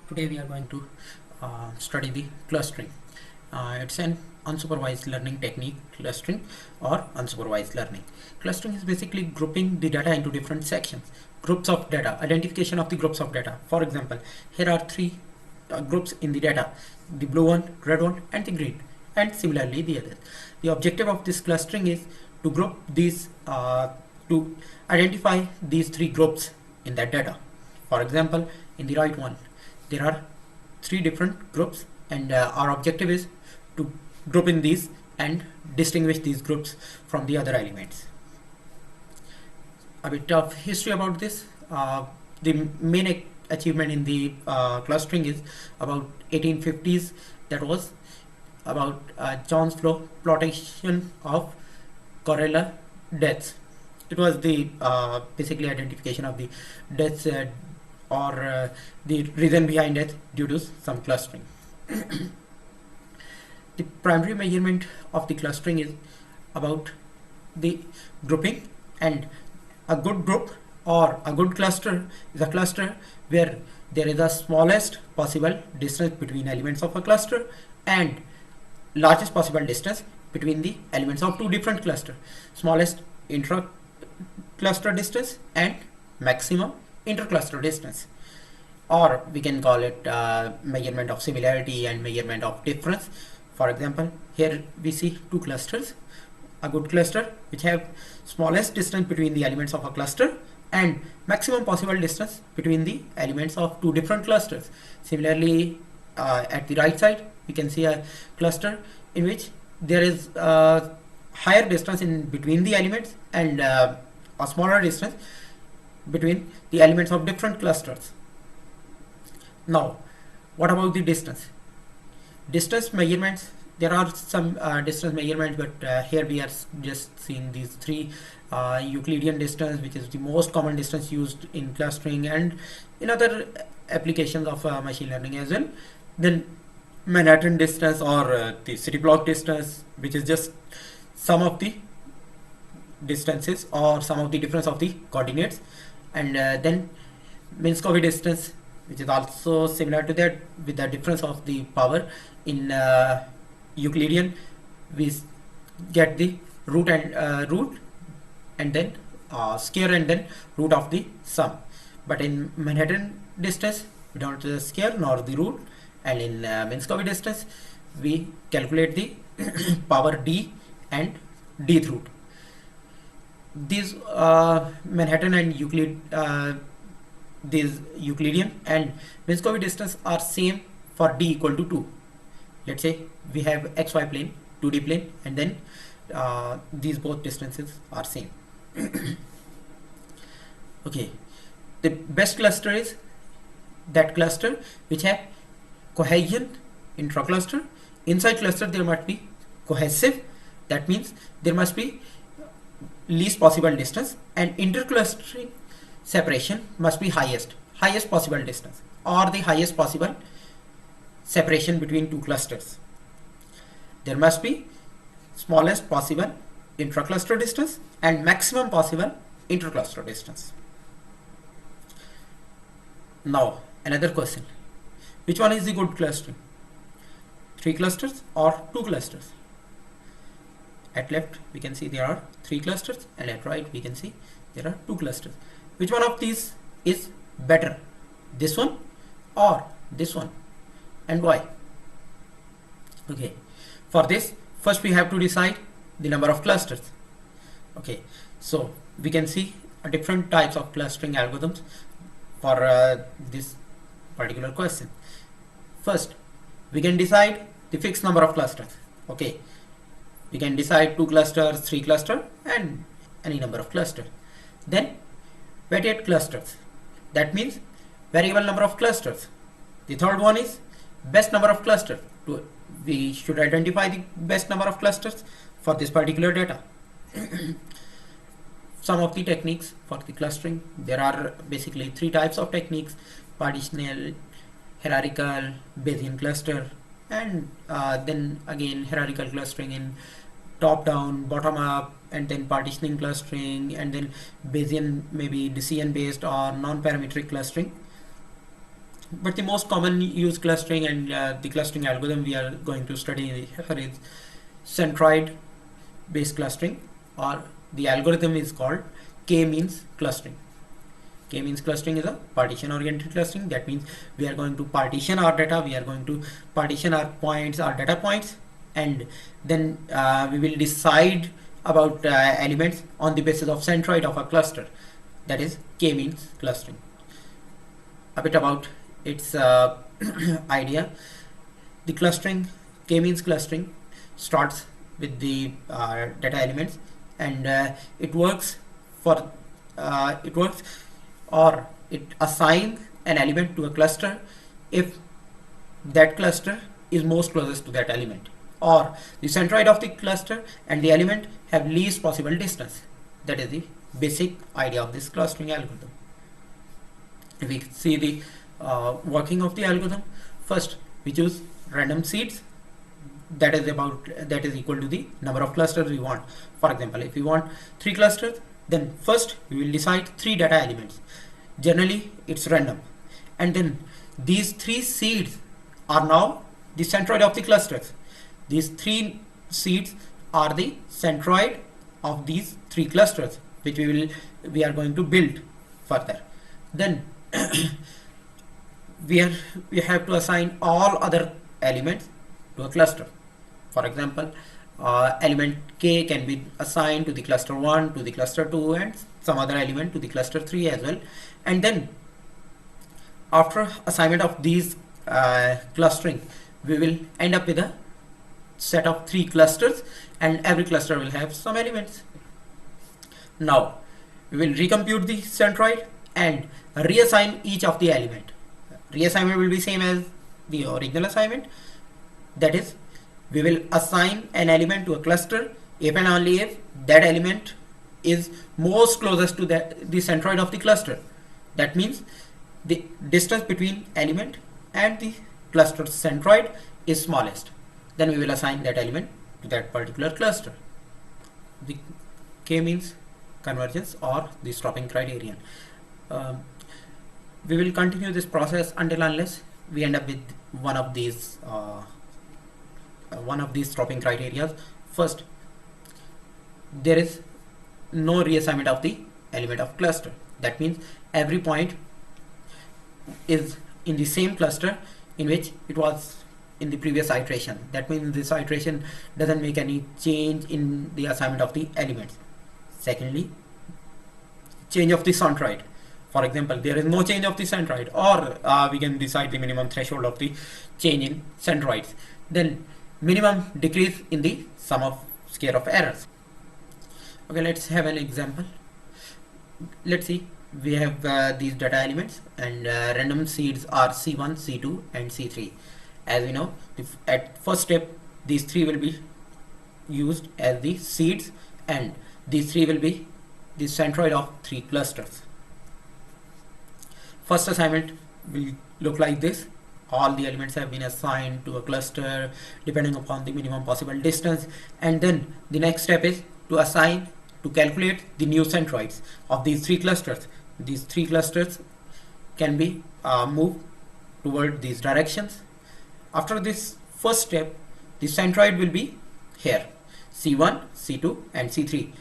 Today we are going to study the clustering. It's an unsupervised learning technique, clustering or unsupervised learning. Clustering is basically grouping the data into different sections, groups of data, identification of the groups of data. For example, here are three groups in the data, the blue one, red one and the green, and similarly the others. The objective of this clustering is to group these, to identify these three groups in that data. For example, in the right one, there are three different groups, and our objective is to group in these and distinguish these groups from the other elements. A bit of history about this. The main achievement in the clustering is about 1850s. That was about John's flotation of corella deaths. It was the basically identification of the deaths or the reason behind it due to some clustering. The primary measurement of the clustering is about the grouping, and a good group or a good cluster is a cluster where there is the smallest possible distance between elements of a cluster and largest possible distance between the elements of two different clusters, smallest intra-cluster distance and maximum intercluster distance, or we can call it measurement of similarity and measurement of difference. For example, here we see two clusters, a good cluster which have smallest distance between the elements of a cluster and maximum possible distance between the elements of two different clusters. Similarly, at the right side we can see a cluster in which there is a higher distance in between the elements and a smaller distance between the elements of different clusters. Now, what about the distance? Distance measurements, there are some distance measurements, but here we are just seeing these three. Euclidean distance, which is the most common distance used in clustering and in other applications of machine learning as well. Then Manhattan distance, or the city block distance, which is just sum of the distances or sum of the difference of the coordinates. And then Minkowski distance, which is also similar to that with the difference of the power. In Euclidean we get the root and then square and then root of the sum, but in Manhattan distance we don't square nor the root, and in Minkowski distance we calculate the power d and dth root. These Manhattan and these Euclidean and Minkowski distance are same for d equal to 2. Let's say we have xy plane, 2D plane, and then these both distances are same. Okay, the best cluster is that cluster which have cohesion intra-cluster. Inside cluster there must be cohesive, that means there must be least possible distance, and interclustering separation must be highest possible distance or the highest possible separation between two clusters. There must be smallest possible intracluster distance and maximum possible intercluster distance. Now another question, which one is the good clustering? 3 clusters or 2 clusters? At left we can see there are 3 clusters, and at right we can see there are 2 clusters. Which one of these is better, this one or this one, and why? Okay, for this first we have to decide the number of clusters. Okay, so we can see different types of clustering algorithms for this particular question. First, we can decide the fixed number of clusters. Okay, we can decide 2 clusters, 3 clusters, and any number of clusters. Then weighted clusters, that means variable number of clusters. The third one is best number of clusters. We should identify the best number of clusters for this particular data. Some of the techniques for the clustering, there are basically 3 types of techniques: partitional, hierarchical, Bayesian cluster, and then again hierarchical clustering in top down, bottom up, and then partitioning clustering, and then Bayesian, maybe decision based or non-parametric clustering. But the most common used clustering and the clustering algorithm we are going to study here is centroid based clustering, or the algorithm is called k-means clustering. K-means clustering is a partition oriented clustering. That means we are going to partition our data, we are going to partition our points, our data points, and then we will decide about elements on the basis of centroid of a cluster. That is k-means clustering. A bit about its idea. The clustering, k-means clustering, starts with the data elements, and it works or it assigns an element to a cluster if that cluster is most closest to that element, or the centroid of the cluster and the element have least possible distance. That is the basic idea of this clustering algorithm. If we see the working of the algorithm, first we choose random seeds that is equal to the number of clusters we want. For example, if we want 3 clusters, then first we will decide 3 data elements. Generally it's random, and then these 3 seeds are now the centroid of the clusters. These 3 seeds are the centroid of these 3 clusters which we are going to build further. Then we have to assign all other elements to a cluster. For example, element k can be assigned to the cluster 1, to the cluster 2, and some other element to the cluster 3 as well. And then after assignment of these clustering, we will end up with a set of 3 clusters, and every cluster will have some elements. Now we will recompute the centroid and reassign each of the element. Reassignment will be same as the original assignment. That is, we will assign an element to a cluster if and only if that element is most closest to the centroid of the cluster. That means the distance between element and the cluster centroid is smallest. Then we will assign that element to that particular cluster. The k-means convergence or the stopping criterion. We will continue this process until unless we end up with one of these stopping criteria. First, there is no reassignment of the element of cluster. That means every point is in the same cluster in which it was in the previous iteration. That means this iteration doesn't make any change in the assignment of the elements. Secondly, change of the centroid. For example, there is no change of the centroid, or we can decide the minimum threshold of the change in centroids. Then minimum decrease in the sum of square of errors. Okay, let's have an example. Let's see, we have these data elements, and random seeds are C1, C2 and C3. As we know, at first step these 3 will be used as the seeds, and these 3 will be the centroid of 3 clusters. First assignment will look like this. All the elements have been assigned to a cluster depending upon the minimum possible distance, and then the next step is to calculate the new centroids of these 3 clusters. These 3 clusters can be moved toward these directions. After this first step, the centroid will be here, C1, C2 and C3.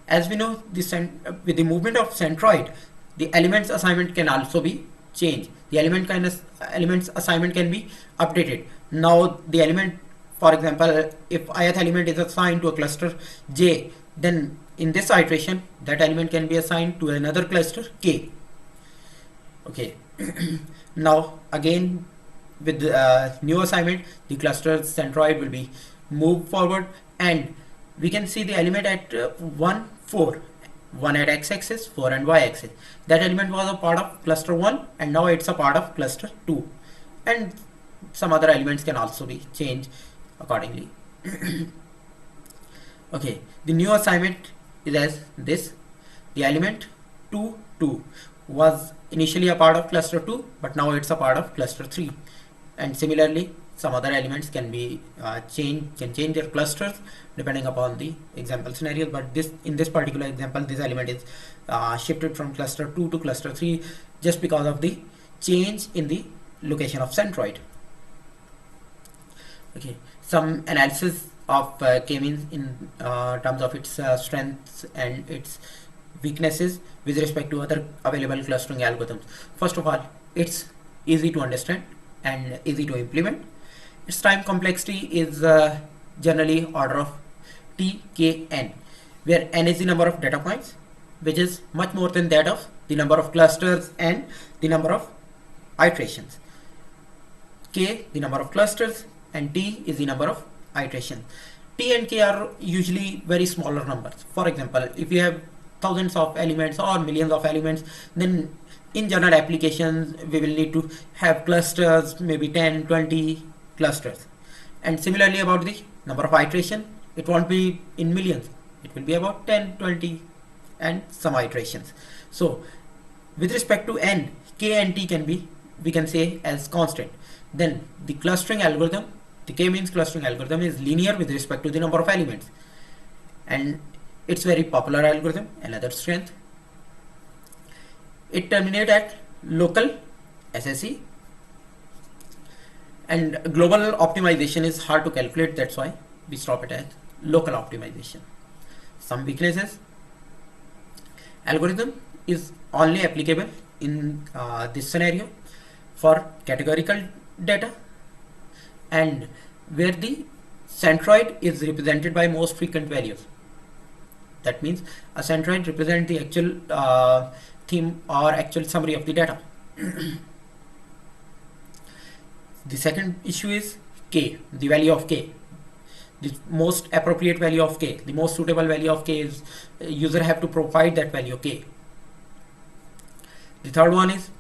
As we know, with the movement of centroid, the elements assignment can also be changed. The elements assignment can be updated. Now the element, for example, if ith element is assigned to a cluster J, then in this iteration that element can be assigned to another cluster K. Okay. Now again, with the new assignment, the cluster centroid will be moved forward, and we can see the element at 1, 4. 1 at x-axis, 4 and y-axis. That element was a part of cluster 1, and now it's a part of cluster 2, and some other elements can also be changed accordingly. Okay, the new assignment is as this. The element 2, 2 was initially a part of cluster 2, but now it's a part of cluster 3, and similarly some other elements can be change their clusters depending upon the example scenario. But in this particular example, this element is shifted from cluster 2 to cluster 3 just because of the change in the location of centroid. Okay, some analysis of k-means in terms of its strengths and its weaknesses with respect to other available clustering algorithms. First of all, it's easy to understand and easy to implement. Its time complexity is generally order of t, k, n, where n is the number of data points, which is much more than that of the number of clusters and the number of iterations. K, the number of clusters, and t is the number of iterations. T and k are usually very smaller numbers. For example, if you have thousands of elements or millions of elements, then in general applications we will need to have clusters, maybe 10, 20 clusters. And similarly about the number of iteration, it won't be in millions, it will be about 10, 20 and some iterations. So with respect to n, k and t can be, we can say, as constant. Then the clustering algorithm, the k-means clustering algorithm, is linear with respect to the number of elements, and it's very popular algorithm. Another strength, it terminates at local SSE, and global optimization is hard to calculate, that's why we stop it at local optimization. Some weaknesses, algorithm is only applicable in this scenario for categorical data, and where the centroid is represented by most frequent values. That means a centroid represents the actual theme or actual summary of the data. The second issue is k, the value of k. The most appropriate value of k, the most suitable value of k is user have to provide that value k. The third one is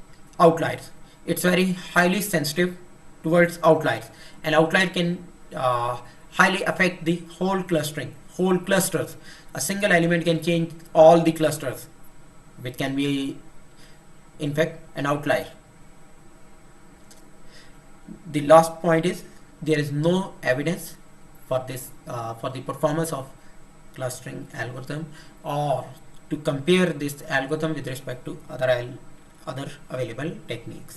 outliers. It's very highly sensitive towards outliers, and outlier can highly affect the whole clustering, whole clusters. A single element can change all the clusters, which can be in fact an outlier. The last point is there is no evidence for this for the performance of clustering algorithm, or to compare this algorithm with respect to other available techniques.